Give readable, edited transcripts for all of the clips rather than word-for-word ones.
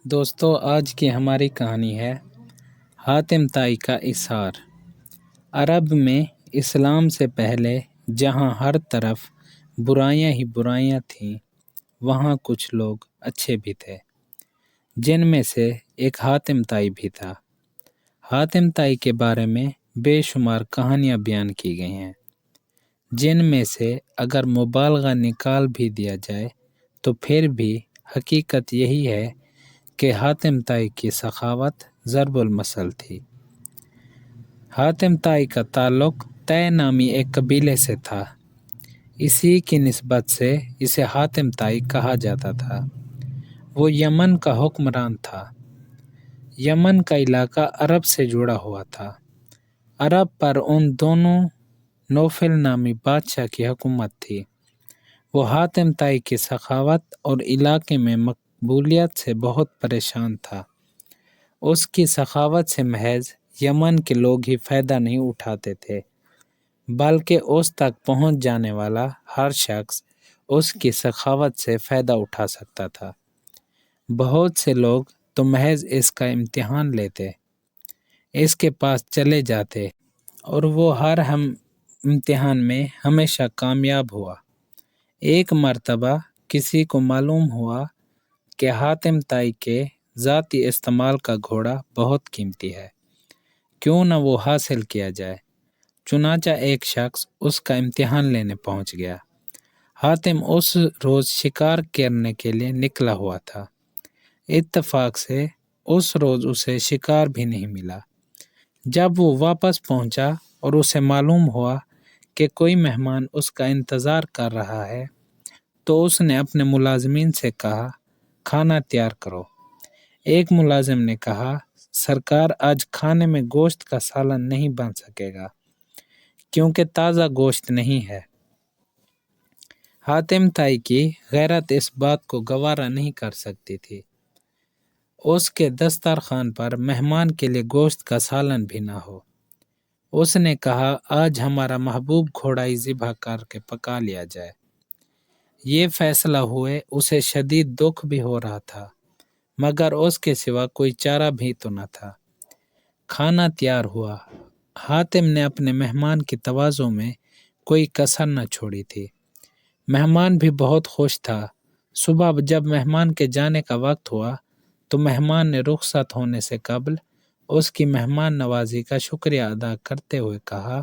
دوستو، آج کی ہماری کہانی ہے حاتم طائی کا اصرار۔ عرب میں اسلام سے پہلے جہاں ہر طرف برائیاں ہی برائیاں تھیں، وہاں کچھ لوگ اچھے بھی تھے، جن میں سے ایک حاتم طائی بھی تھا۔ حاتم طائی کے بارے میں بے شمار کہانیاں بیان کی گئی ہیں، جن میں سے اگر مبالغہ نکال بھی دیا جائے تو پھر بھی حقیقت یہی ہے کہ حاتم طائی کی سخاوت ضرب المثل تھی۔ حاتم طائی کا تعلق طے نامی ایک قبیلے سے تھا، اسی کی نسبت سے اسے حاتم طائی کہا جاتا تھا۔ وہ یمن کا حکمران تھا۔ یمن کا علاقہ عرب سے جڑا ہوا تھا۔ عرب پر ان دونوں نوفل نامی بادشاہ کی حکومت تھی۔ وہ حاتم طائی کی سخاوت اور علاقے میں مقبولیت سے بہت پریشان تھا۔ اس کی سخاوت سے محض یمن کے لوگ ہی فائدہ نہیں اٹھاتے تھے، بلکہ اس تک پہنچ جانے والا ہر شخص اس کی سخاوت سے فائدہ اٹھا سکتا تھا۔ بہت سے لوگ تو محض اس کا امتحان لیتے، اس کے پاس چلے جاتے، اور وہ ہر امتحان میں ہمیشہ کامیاب ہوا۔ ایک مرتبہ کسی کو معلوم ہوا کہ حاتم طائی کے ذاتی استعمال کا گھوڑا بہت قیمتی ہے، کیوں نہ وہ حاصل کیا جائے۔ چنانچہ ایک شخص اس کا امتحان لینے پہنچ گیا۔ حاتم اس روز شکار کرنے کے لیے نکلا ہوا تھا۔ اتفاق سے اس روز اسے شکار بھی نہیں ملا۔ جب وہ واپس پہنچا اور اسے معلوم ہوا کہ کوئی مہمان اس کا انتظار کر رہا ہے، تو اس نے اپنے ملازمین سے کہا، کھانا تیار کرو۔ ایک ملازم نے کہا، سرکار، آج کھانے میں گوشت کا سالن نہیں بن سکے گا، کیونکہ تازہ گوشت نہیں ہے۔ حاتم طائی کی غیرت اس بات کو گوارا نہیں کر سکتی تھی۔ اس کے دسترخوان پر مہمان کے لیے گوشت کا سالن بھی نہ ہو۔ اس نے کہا، آج ہمارا محبوب گھوڑا ہی ذبح کر کے پکا لیا جائے۔ یہ فیصلہ ہوئے اسے شدید دکھ بھی ہو رہا تھا، مگر اس کے سوا کوئی چارہ بھی تو نہ تھا۔ کھانا تیار ہوا۔ حاتم نے اپنے مہمان کی تواضع میں کوئی کسر نہ چھوڑی تھی۔ مہمان بھی بہت خوش تھا۔ صبح جب مہمان کے جانے کا وقت ہوا تو مہمان نے رخصت ہونے سے قبل اس کی مہمان نوازی کا شکریہ ادا کرتے ہوئے کہا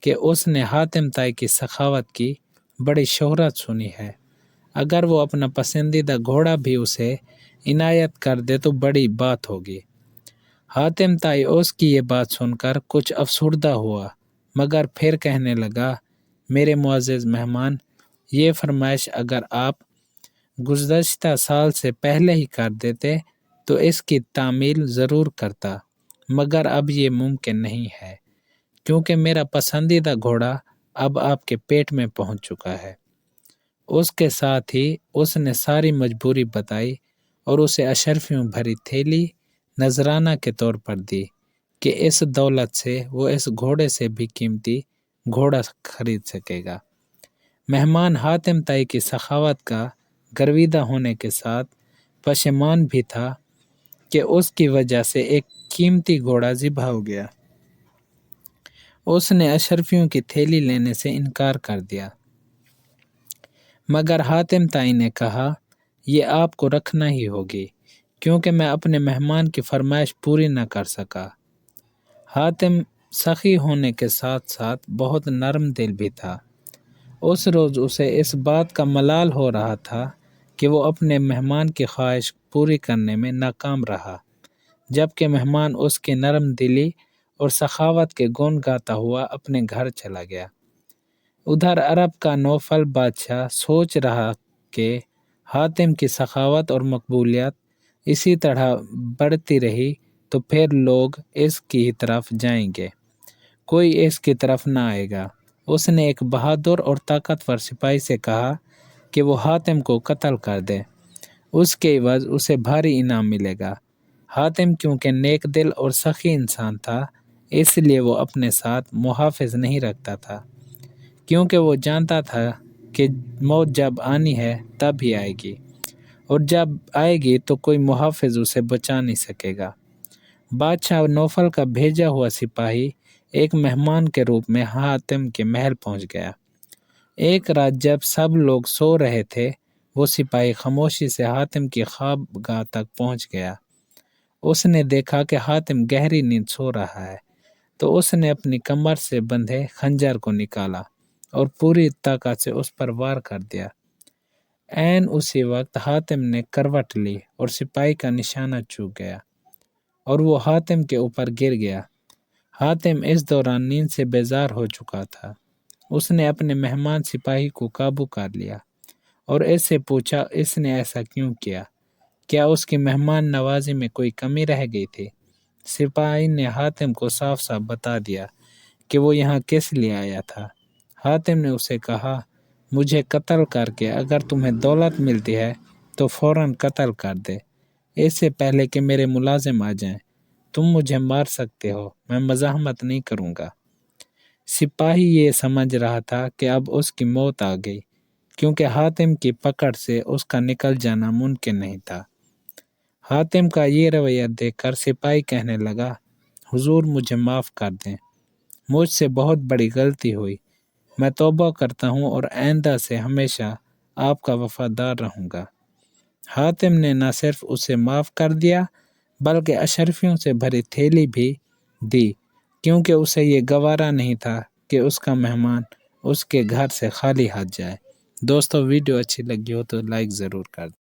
کہ اس نے حاتم طائی کی سخاوت کی بڑی شہرت سنی ہے، اگر وہ اپنا پسندیدہ گھوڑا بھی اسے عنایت کر دے تو بڑی بات ہوگی۔ حاتم طائی اس کی یہ بات سن کر کچھ افسردہ ہوا، مگر پھر کہنے لگا، میرے معزز مہمان، یہ فرمائش اگر آپ گزشتہ سال سے پہلے ہی کر دیتے تو اس کی تعمیل ضرور کرتا، مگر اب یہ ممکن نہیں ہے، کیونکہ میرا پسندیدہ گھوڑا اب آپ کے پیٹ میں پہنچ چکا ہے۔ اس کے ساتھ ہی اس نے ساری مجبوری بتائی اور اسے اشرفیوں بھری تھیلی نذرانہ کے طور پر دی کہ اس دولت سے وہ اس گھوڑے سے بھی قیمتی گھوڑا خرید سکے گا۔ مہمان حاتم طائی کی سخاوت کا گرویدہ ہونے کے ساتھ پشیمان بھی تھا کہ اس کی وجہ سے ایک قیمتی گھوڑا ذبح ہو گیا۔ اس نے اشرفیوں کی تھیلی لینے سے انکار کر دیا، مگر حاتم طائی نے کہا، یہ آپ کو رکھنا ہی ہوگی، کیونکہ میں اپنے مہمان کی فرمائش پوری نہ کر سکا۔ حاتم سخی ہونے کے ساتھ ساتھ بہت نرم دل بھی تھا۔ اس روز اسے اس بات کا ملال ہو رہا تھا کہ وہ اپنے مہمان کی خواہش پوری کرنے میں ناکام رہا، جبکہ مہمان اس کی نرم دلی اور سخاوت کے گن گاتا ہوا اپنے گھر چلا گیا۔ ادھر عرب کا نوفل بادشاہ سوچ رہا کہ حاتم کی سخاوت اور مقبولیت اسی طرح بڑھتی رہی تو پھر لوگ اس کی طرف جائیں گے، کوئی اس کی طرف نہ آئے گا۔ اس نے ایک بہادر اور طاقتور سپاہی سے کہا کہ وہ حاتم کو قتل کر دے، اس کے عوض اسے بھاری انعام ملے گا۔ حاتم کیونکہ نیک دل اور سخی انسان تھا، اس لیے وہ اپنے ساتھ محافظ نہیں رکھتا تھا، کیونکہ وہ جانتا تھا کہ موت جب آنی ہے تب ہی آئے گی۔ اور جب آئے گی تو کوئی محافظ اسے بچا نہیں سکے گا۔ بادشاہ نوفل کا بھیجا ہوا سپاہی ایک مہمان کے روپ میں حاتم کے محل پہنچ گیا۔ ایک رات جب سب لوگ سو رہے تھے، وہ سپاہی خاموشی سے حاتم کی خواب گاہ تک پہنچ گیا۔ اس نے دیکھا کہ حاتم گہری نیند سو رہا ہے، تو اس نے اپنی کمر سے بندھے خنجر کو نکالا اور پوری طاقت سے اس پر وار کر دیا۔ عین اسی وقت حاتم نے کروٹ لی اور سپاہی کا نشانہ چوک گیا اور وہ حاتم کے اوپر گر گیا۔ حاتم اس دوران نیند سے بیزار ہو چکا تھا۔ اس نے اپنے مہمان سپاہی کو قابو کر لیا اور اس سے پوچھا اس نے ایسا کیوں کیا؟ کیا اس کی مہمان نوازی میں کوئی کمی رہ گئی تھی؟ سپاہی نے حاتم کو صاف صاف بتا دیا کہ وہ یہاں کس لیے آیا تھا۔ حاتم نے اسے کہا، مجھے قتل کر کے اگر تمہیں دولت ملتی ہے تو فوراً قتل کر دے، اس سے پہلے کہ میرے ملازم آ جائیں۔ تم مجھے مار سکتے ہو، میں مزاحمت نہیں کروں گا۔ سپاہی یہ سمجھ رہا تھا کہ اب اس کی موت آ گئی، کیونکہ حاتم کی پکڑ سے اس کا نکل جانا ممکن نہیں تھا۔ حاتم کا یہ رویہ دیکھ کر سپاہی کہنے لگا، حضور مجھے معاف کر دیں، مجھ سے بہت بڑی غلطی ہوئی، میں توبہ کرتا ہوں اور آئندہ سے ہمیشہ آپ کا وفادار رہوں گا۔ حاتم نے نہ صرف اسے معاف کر دیا بلکہ اشرفیوں سے بھری تھیلی بھی دی، کیونکہ اسے یہ گوارا نہیں تھا کہ اس کا مہمان اس کے گھر سے خالی ہاتھ جائے۔ دوستو، ویڈیو اچھی لگی ہو تو لائک ضرور کر دیں۔